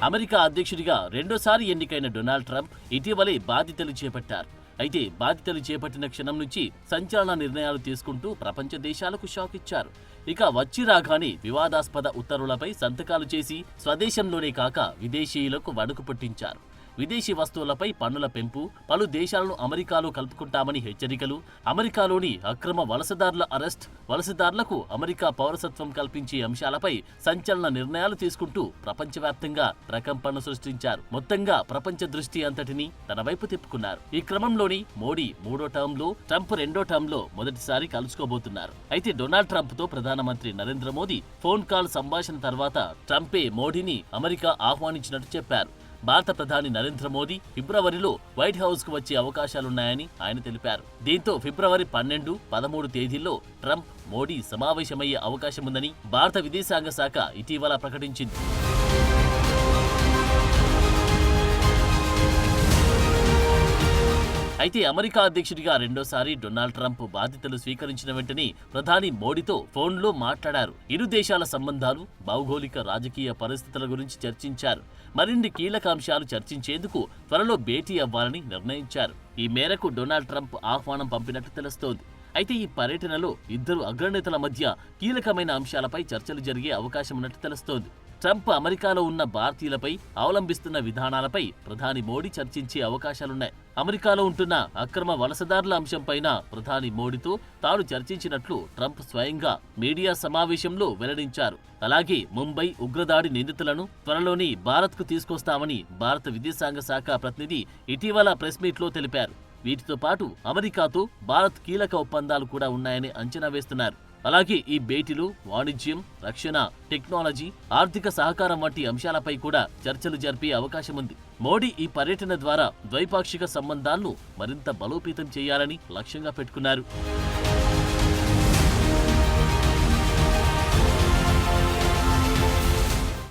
America అధ్యక్షుడిగా రెండోసారి ఎన్నికైన డొనాల్డ్ ట్రంప్ ఇటీవలే బాధ్యతలు చేపట్టారు. అయితే బాధ్యతలు చేపట్టిన క్షణం నుంచి సంచలన నిర్ణయాలు తీసుకుంటూ ప్రపంచ దేశాలకు షాక్ ఇచ్చారు. ఇక వచ్చి రాగానే వివాదాస్పద ఉత్తర్వులపై సంతకాలు చేసి స్వదేశంలోనే కాక విదేశీయులకు వణుకు పుట్టించారు. విదేశీ వస్తువులపై పన్నుల పెంపు, పలు దేశాలను అమెరికాలో కలుపుకుంటామని హెచ్చరికలు, అమెరికాలోని అక్రమ వలసదారుల అరెస్ట్, వలసదారులకు అమెరికా పౌరసత్వం కల్పించే అంశాలపై సంచలన నిర్ణయాలు తీసుకుంటూ ప్రపంచవ్యాప్తంగా ప్రకంపనలు సృష్టించారు. మొత్తంగా ప్రపంచ దృష్టి అంతటిని తన వైపు తిప్పుకున్నారు. ఈ క్రమంలోని మోడీ 3వ టర్మ్లో, ట్రంప్ 2వ టర్మ్లో మొదటిసారి కలుసుకోబోతున్నారు. అయితే డొనాల్డ్ ట్రంప్ తో ప్రధానమంత్రి నరేంద్ర మోదీ ఫోన్ కాల్ సంభాషణ తర్వాత ట్రంపే మోడీని అమెరికా ఆహ్వానించినట్టు చెప్పారు. భారత ప్రధాని నరేంద్ర మోదీ ఫిబ్రవరిలో వైట్ హౌస్ కు వచ్చే అవకాశాలున్నాయని ఆయన తెలిపారు. దీంతో ఫిబ్రవరి 12, 13 తేదీల్లో ట్రంప్, మోడీ సమావేశమయ్యే అవకాశముందని భారత విదేశాంగ శాఖ ఇటీవల ప్రకటించింది. అయితే అమెరికా అధ్యక్షుడిగా రెండోసారి డొనాల్డ్ ట్రంప్ బాధ్యతలు స్వీకరించిన వెంటనే ప్రధాని మోడీతో ఫోన్లో మాట్లాడారు. ఇరు దేశాల సంబంధాలు, భౌగోళిక రాజకీయ పరిస్థితుల గురించి చర్చించారు. మరిన్ని కీలక అంశాలు చర్చించేందుకు త్వరలో భేటీ అవ్వాలని నిర్ణయించారు. ఈ మేరకు డొనాల్డ్ ట్రంప్ ఆహ్వానం పంపినట్టు తెలుస్తోంది. అయితే ఈ పర్యటనలో ఇద్దరు అగ్రనేతల మధ్య కీలకమైన అంశాలపై చర్చలు జరిగే అవకాశం ఉన్నట్టు తెలుస్తోంది. ట్రంప్ అమెరికాలో ఉన్న భారతీయులపై అవలంబిస్తున్న విధానాలపై ప్రధాని మోడీ చర్చించే అవకాశాలున్నాయి. అమెరికాలో ఉంటున్న అక్రమ వలసదారుల అంశంపైన ప్రధాని మోడీతో తాను చర్చించినట్లు ట్రంప్ స్వయంగా మీడియా సమావేశంలో వెల్లడించారు. అలాగే ముంబై ఉగ్రదాడి నిందితులను త్వరలోనే భారత్కు తీసుకొస్తామని భారత విదేశాంగ శాఖ ప్రతినిధి ఇటీవల ప్రెస్ మీట్లో తెలిపారు. వీటితో పాటు అమెరికాతో భారత్ కీలక ఒప్పందాలు కూడా ఉన్నాయని అంచనా వేస్తున్నారు. అలాగే ఈ భేటీలు వాణిజ్యం, రక్షణ, టెక్నాలజీ, ఆర్థిక సహకారం వంటి అంశాలపై కూడా చర్చలు జరిపే అవకాశముంది. మోడీ ఈ పర్యటన ద్వారా ద్వైపాక్షిక సంబంధాలను మరింత బలోపేతం చేయాలని లక్ష్యంగా పెట్టుకున్నారు.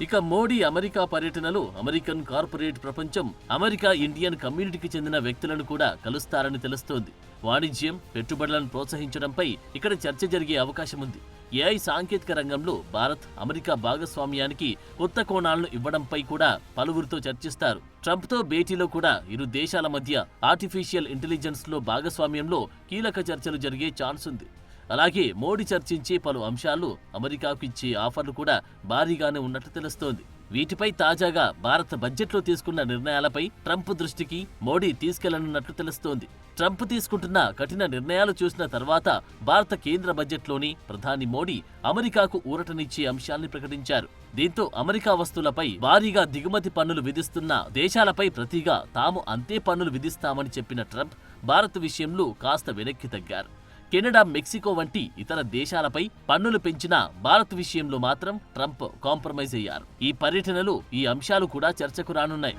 ఇక మోడీ అమెరికా పర్యటనలో అమెరికన్ కార్పొరేట్ ప్రపంచం, అమెరికా ఇండియన్ కమ్యూనిటీకి చెందిన వ్యక్తులను కూడా కలుస్తారని తెలుస్తోంది. వాణిజ్యం, పెట్టుబడులను ప్రోత్సహించడంపై ఇక్కడ చర్చ జరిగే అవకాశం ఉంది. ఏఐ సాంకేతిక రంగంలో భారత్, అమెరికా భాగస్వామ్యానికి కొత్త కోణాలను ఇవ్వడంపై కూడా పలువురితో చర్చిస్తారు. ట్రంప్తో భేటీలో కూడా ఇరు దేశాల మధ్య ఆర్టిఫిషియల్ ఇంటెలిజెన్స్ లో భాగస్వామ్యంలో కీలక చర్చలు జరిగే ఛాన్స్ ఉంది. అలాగే మోడీ చర్చించే పలు అంశాలు అమెరికాకు ఇచ్చే ఆఫర్లు కూడా భారీగానే ఉన్నట్లు తెలుస్తోంది. వీటిపై తాజాగా భారత బడ్జెట్లో తీసుకున్న నిర్ణయాలపై ట్రంప్ దృష్టికి మోడీ తీసుకెళ్లనున్నట్లు తెలుస్తోంది. ట్రంప్ తీసుకుంటున్న కఠిన నిర్ణయాలు చూసిన తర్వాత భారత కేంద్ర బడ్జెట్లోని ప్రధాని మోడీ అమెరికాకు ఊరటనిచ్చే అంశాల్ని ప్రకటించారు. దీంతో అమెరికా వస్తువులపై భారీగా దిగుమతి పన్నులు విధిస్తున్న దేశాలపై ప్రతిగా తాము అంతే పన్నులు విధిస్తామని చెప్పిన ట్రంప్ భారత్ విషయంలో కాస్త వెనక్కి తగ్గారు. కెనడా, మెక్సికో వంటి ఇతర దేశాలపై పన్నులు పెంచిన భారత్ విషయంలో మాత్రం ట్రంప్ కాంప్రమైజ్ అయ్యారు. ఈ పర్యటనలో ఈ అంశాలు కూడా చర్చకు రానున్నాయి.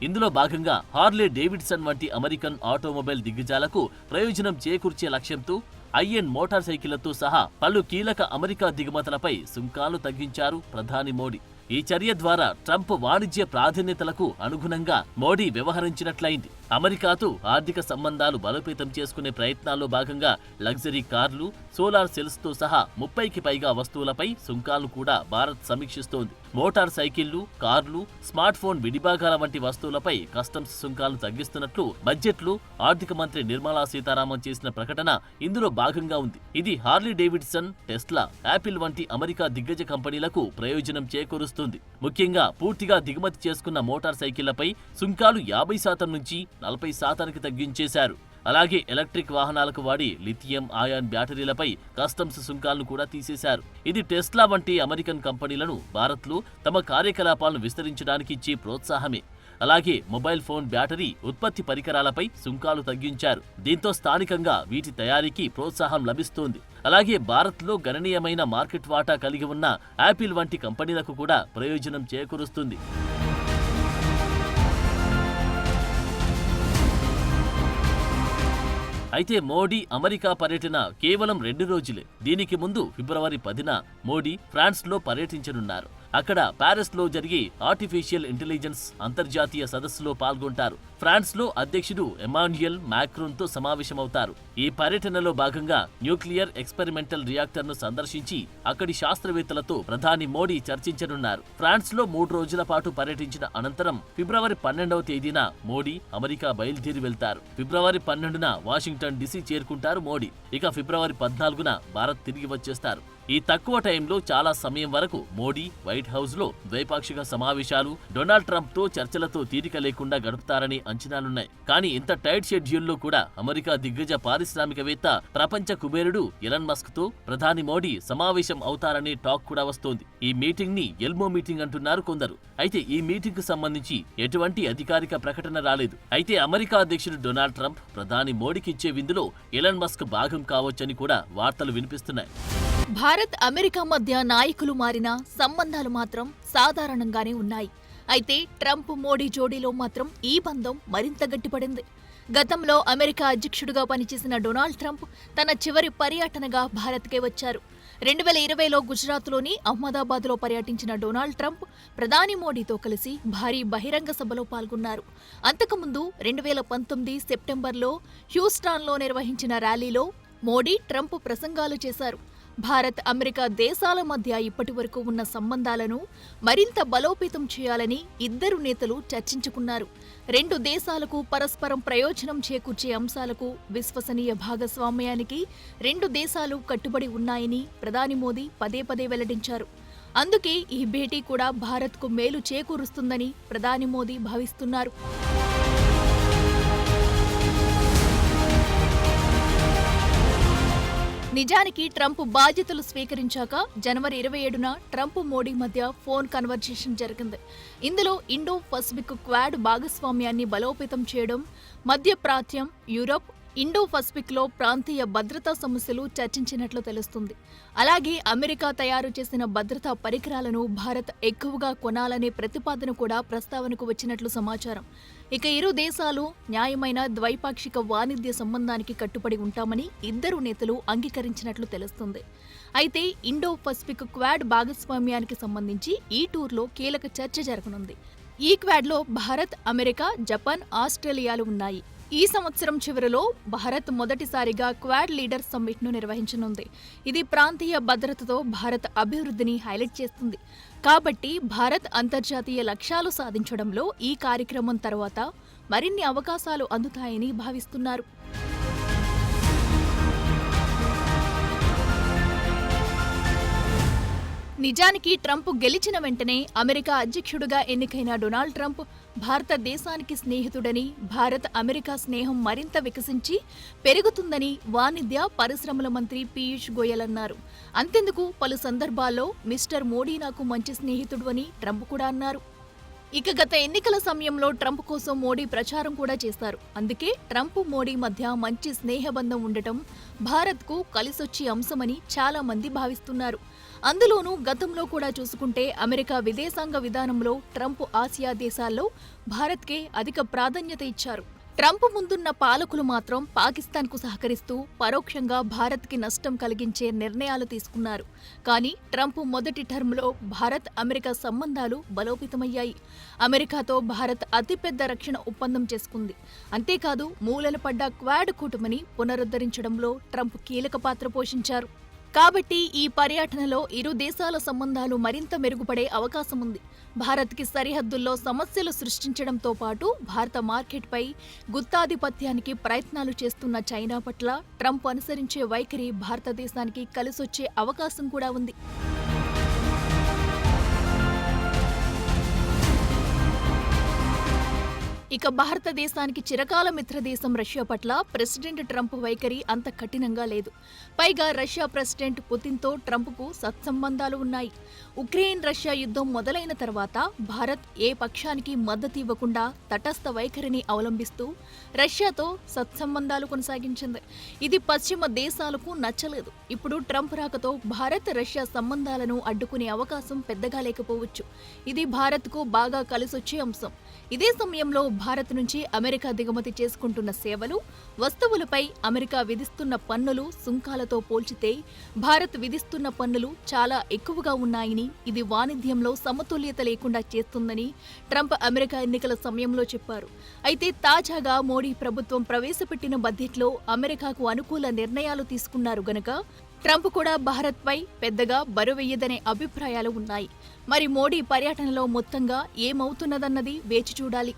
ఇందులో భాగంగా హార్లే డేవిడ్సన్ వంటి అమెరికన్ ఆటోమొబైల్ దిగ్గజాలకు ప్రయోజనం చేకూర్చే లక్ష్యంతో ఐఎన్ మోటార్ సైకిళ్లతో సహా పలు కీలక అమెరికా దిగుమతులపై సుంకాలు తగ్గించారు ప్రధాని మోడీ. ఈ చర్య ద్వారా ట్రంప్ వాణిజ్య ప్రాధాన్యతలకు అనుగుణంగా మోడీ వ్యవహరించినట్లయింది. అమెరికాతో ఆర్థిక సంబంధాలు బలోపేతం చేసుకునే ప్రయత్నాల్లో భాగంగా లగ్జరీ కార్లు, సోలార్ సెల్స్ తో సహా 30కి పైగా వస్తువులపై సుంకాలు కూడా భారత్ సమీక్షిస్తోంది. మోటార్ సైకిళ్లు, కార్లు, స్మార్ట్ ఫోన్ విడిభాగాల వంటి వస్తువులపై కస్టమ్స్ సుంకాలు తగ్గిస్తున్నట్లు బడ్జెట్లో ఆర్థిక మంత్రి నిర్మలా సీతారామన్ చేసిన ప్రకటన ఇందులో భాగంగా ఉంది. ఇది హార్లీ డేవిడ్సన్, టెస్లా, యాపిల్ వంటి అమెరికా దిగ్గజ కంపెనీలకు ప్రయోజనం చేకూరుస్తుంది. ముఖ్యంగా పూర్తిగా దిగుమతి చేసుకున్న మోటార్ సైకిళ్లపై సుంకాలు 50% నుంచి 40%కి తగ్గించేశారు. అలాగే ఎలక్ట్రిక్ వాహనాలకు వాడి లిథియం ఆయాన్ బ్యాటరీలపై కస్టమ్స్ సుంకాలను కూడా తీసేశారు. ఇది టెస్లా వంటి అమెరికన్ కంపెనీలను భారత్లో తమ కార్యకలాపాలను విస్తరించడానికి ఇచ్చే ప్రోత్సాహమే. అలాగే మొబైల్ ఫోన్ బ్యాటరీ ఉత్పత్తి పరికరాలపై సుంకాలు తగ్గించారు. దీంతో స్థానికంగా వీటి తయారీకి ప్రోత్సాహం లభిస్తోంది. అలాగే భారత్లో గణనీయమైన మార్కెట్ వాటా కలిగి ఉన్న యాపిల్ వంటి కంపెనీలకు కూడా ప్రయోజనం చేకూరుస్తుంది. అయితే మోడీ అమెరికా పర్యటన కేవలం 2 రోజులే. దీనికి ముందు ఫిబ్రవరి 10న మోడీ ఫ్రాన్స్లో పర్యటించనున్నారు. అక్కడ ప్యారిస్ లో జరిగే ఆర్టిఫిషియల్ ఇంటెలిజెన్స్ అంతర్జాతీయ సదస్సులో పాల్గొంటారు. ఫ్రాన్స్ లో అధ్యక్షుడు ఎమాన్యుయల్ మాక్రోన్ తో సమావేశమవుతారు. ఈ పర్యటనలో భాగంగా న్యూక్లియర్ ఎక్స్పెరిమెంటల్ రియాక్టర్ ను సందర్శించి అక్కడి శాస్త్రవేత్తలతో ప్రధాని మోడీ చర్చించనున్నారు. ఫ్రాన్స్ లో 3 రోజుల పాటు పర్యటించిన అనంతరం ఫిబ్రవరి 12వ తేదీన మోడీ అమెరికా బయలుదేరి వెళ్తారు. ఫిబ్రవరి 12న వాషింగ్టన్ డీసీ చేరుకుంటారు మోడీ. ఇక ఫిబ్రవరి 14న భారత్ తిరిగి వచ్చేస్తారు. ఈ తక్కువ టైంలో చాలా సమయం వరకు మోడీ వైట్ హౌస్ లో ద్వైపాక్షిక సమావేశాలు, డొనాల్డ్ ట్రంప్ తో చర్చలతో తీరిక లేకుండా గడుపుతారని అంచనాలున్నాయి. కానీ ఇంత టైట్ షెడ్యూల్లో కూడా అమెరికా దిగ్గజ పారిశ్రామికవేత్త, ప్రపంచ కుబేరుడు ఎలన్ మస్క్ తో ప్రధాని మోడీ సమావేశం అవుతారనే టాక్ కూడా వస్తోంది. ఈ మీటింగ్ ని ఎల్మో మీటింగ్ అంటున్నారు కొందరు. అయితే ఈ మీటింగ్ కు సంబంధించి ఎటువంటి అధికారిక ప్రకటన రాలేదు. అయితే అమెరికా అధ్యక్షుడు డొనాల్డ్ ట్రంప్ ప్రధాని మోడీకి ఇచ్చే విందులో ఎలన్ మస్క్ భాగం కావచ్చని కూడా వార్తలు వినిపిస్తున్నాయి. భారత్ అమెరికా మధ్య నాయకులు మారినా సంబంధాలు మాత్రం సాధారణంగానే ఉన్నాయి. అయితే ట్రంప్ మోడీ జోడీలో మాత్రం ఈ బంధం మరింత గట్టిపడింది. గతంలో అమెరికా అధ్యక్షుడిగా పనిచేసిన డొనాల్డ్ ట్రంప్ తన చివరి పర్యటనగా భారత్కే వచ్చారు. 2020లో గుజరాత్లోని అహ్మదాబాద్లో పర్యటించిన డొనాల్డ్ ట్రంప్ ప్రధాని మోడీతో కలిసి భారీ బహిరంగ సభలో పాల్గొన్నారు. అంతకుముందు 2019 సెప్టెంబర్లో హ్యూస్టాన్లో నిర్వహించిన ర్యాలీలో మోడీ, ట్రంప్ ప్రసంగాలు చేశారు. భారత్, అమెరికా దేశాల మధ్య ఇప్పటి వరకు ఉన్న సంబంధాలను మరింత బలోపేతం చేయాలని ఇద్దరు నేతలు చర్చించుకున్నారు. 2 దేశాలకు పరస్పరం ప్రయోజనం చేకూర్చే అంశాలకు విశ్వసనీయ భాగస్వామ్యానికి 2 దేశాలు కట్టుబడి ఉన్నాయని ప్రధాని మోదీ పదే పదే వెల్లడించారు. అందుకే ఈ భేటీ కూడా భారత్కు మేలు చేకూరుస్తుందని ప్రధాని మోదీ భావిస్తున్నారు. నిజానికి ట్రంప్ బాధ్యతలు స్వీకరించాక జనవరి 27న ట్రంప్ మోడీ మధ్య ఫోన్ కన్వర్జేషన్ జరిగింది. ఇందులో ఇండో పసిఫిక్ క్వాడ్ భాగస్వామ్యాన్ని బలోపేతం చేయడం, మధ్యప్రాచ్యం, యూరప్, ఇండో పసిఫిక్లో ప్రాంతీయ భద్రతా సమస్యలు చర్చించినట్లు తెలుస్తుంది. అలాగే అమెరికా తయారు చేసిన భద్రతా పరికరాలను భారత్ ఎక్కువగా కొనాలనే ప్రతిపాదన కూడా ప్రస్తావనకు వచ్చినట్లు సమాచారం. ఇక ఇరు దేశాలు న్యాయమైన ద్వైపాక్షిక వాణిజ్య సంబంధానికి కట్టుబడి ఉంటామని ఇద్దరు నేతలు అంగీకరించినట్లు తెలుస్తుంది. అయితే ఇండో పసిఫిక్ క్వాడ్ భాగస్వామ్యానికి సంబంధించి ఈ టూర్లో కీలక చర్చ జరగనుంది. ఈ క్వాడ్లో భారత్, అమెరికా, జపాన్, ఆస్ట్రేలియాలు ఉన్నాయి. ఈ సంవత్సరం చివరిలో భారత్ మొదటిసారిగా క్వాడ్ లీడర్ సమ్మిట్ను నిర్వహించనుంది. ఇది ప్రాంతీయ భద్రతతో భారత్ అభివృద్ధిని హైలైట్ చేస్తుంది. కాబట్టి భారత్ అంతర్జాతీయ లక్ష్యాలు సాధించడంలో ఈ కార్యక్రమం తర్వాత మరిన్ని అవకాశాలు అందుతాయని భావిస్తున్నారు. నిజానికి ట్రంప్ గెలిచిన వెంటనే అమెరికా అధ్యక్షుడిగా ఎన్నికైన డొనాల్డ్ ట్రంప్ భారతదేశానికి స్నేహితుడని, భారత్ అమెరికా స్నేహం మరింత వికసించి పెరుగుతుందని వాణిజ్య, పరిశ్రమల మంత్రి పీయూష్ గోయల్ అన్నారు. అంతెందుకు పలు సందర్భాల్లో మిస్టర్ మోడీ నాకు మంచి స్నేహితుడు అని ట్రంప్ కూడా అన్నారు. ఇక గత ఎన్నికల సమయంలో ట్రంప్ కోసం మోడీ ప్రచారం కూడా చేశారు. అందుకే ట్రంప్, మోడీ మధ్య మంచి స్నేహబంధం ఉండటం భారత్కు కలిసొచ్చే అంశమని చాలా మంది భావిస్తున్నారు. అందులోనూ గతంలో కూడా చూసుకుంటే అమెరికా విదేశాంగ విధానంలో ట్రంప్ ఆసియా దేశాల్లో భారత్కే అధిక ప్రాధాన్యత ఇచ్చారు. ట్రంప్ ముందున్న పాలకులు మాత్రం పాకిస్తాన్కు సహకరిస్తూ పరోక్షంగా భారత్కి నష్టం కలిగించే నిర్ణయాలు తీసుకున్నారు. కానీ ట్రంప్ మొదటి టర్మ్లో భారత్, అమెరికా సంబంధాలు బలోపేతమయ్యాయి. అమెరికాతో భారత్ అతిపెద్ద రక్షణ ఒప్పందం చేసుకుంది. అంతేకాదు మూలన పడ్డ క్వాడ్ కూటమిని పునరుద్ధరించడంలో ట్రంప్ కీలక పాత్ర పోషించారు. కాబట్టి ఈ పర్యటనలో ఇరు దేశాల సంబంధాలు మరింత మెరుగుపడే అవకాశం ఉంది. భారత్కి సరిహద్దుల్లో సమస్యలు సృష్టించడంతో పాటు భారత మార్కెట్పై గుత్తాధిపత్యానికి ప్రయత్నాలు చేస్తున్న చైనా పట్ల ట్రంప్ అనుసరించే వైఖరి భారతదేశానికి కలిసొచ్చే అవకాశం కూడా ఉంది. ఇక భారతదేశానికి చిరకాల మిత్రదేశం రష్యా పట్ల ప్రెసిడెంట్ ట్రంప్ వైఖరి అంత కఠినంగా లేదు. పైగా రష్యా ప్రెసిడెంట్ పుతిన్తో ట్రంప్కు సత్సంబంధాలు ఉన్నాయి. ఉక్రెయిన్ రష్యా యుద్ధం మొదలైన తర్వాత భారత్ ఏ పక్షానికి మద్దతు ఇవ్వకుండా తటస్థ వైఖరిని అవలంబిస్తూ రష్యాతో సత్సంబంధాలు కొనసాగించింది. ఇది పశ్చిమ దేశాలకు నచ్చలేదు. ఇప్పుడు ట్రంప్ రాకతో భారత్, రష్యా సంబంధాలను అడ్డుకునే అవకాశం పెద్దగా లేకపోవచ్చు. ఇది భారత్కు బాగా కలిసొచ్చే అంశం. ఇదే సమయంలో భారత్ నుంచి అమెరికా దిగుమతి చేసుకుంటున్న సేవలు, వస్తువులపై అమెరికా విధిస్తున్న పన్నులు, సుంకాలతో పోల్చితే భారత్ విధిస్తున్న పన్నులు చాలా ఎక్కువగా ఉన్నాయని, ఇది వాణిజ్యంలో సమతుల్యత లేకుండా చేస్తుందని ట్రంప్ అమెరికా ఎన్నికల సమయంలో చెప్పారు. అయితే తాజాగా మోడీ ప్రభుత్వం ప్రవేశపెట్టిన బడ్జెట్లో అమెరికాకు అనుకూల నిర్ణయాలు తీసుకున్నారు గనక ట్రంప్ కూడా భారత్పై పెద్దగా బరువెయ్యదనే అభిప్రాయాలు ఉన్నాయి. మరి మోడీ పర్యటనలో మొత్తంగా ఏమవుతున్నదన్నది వేచి చూడాలి.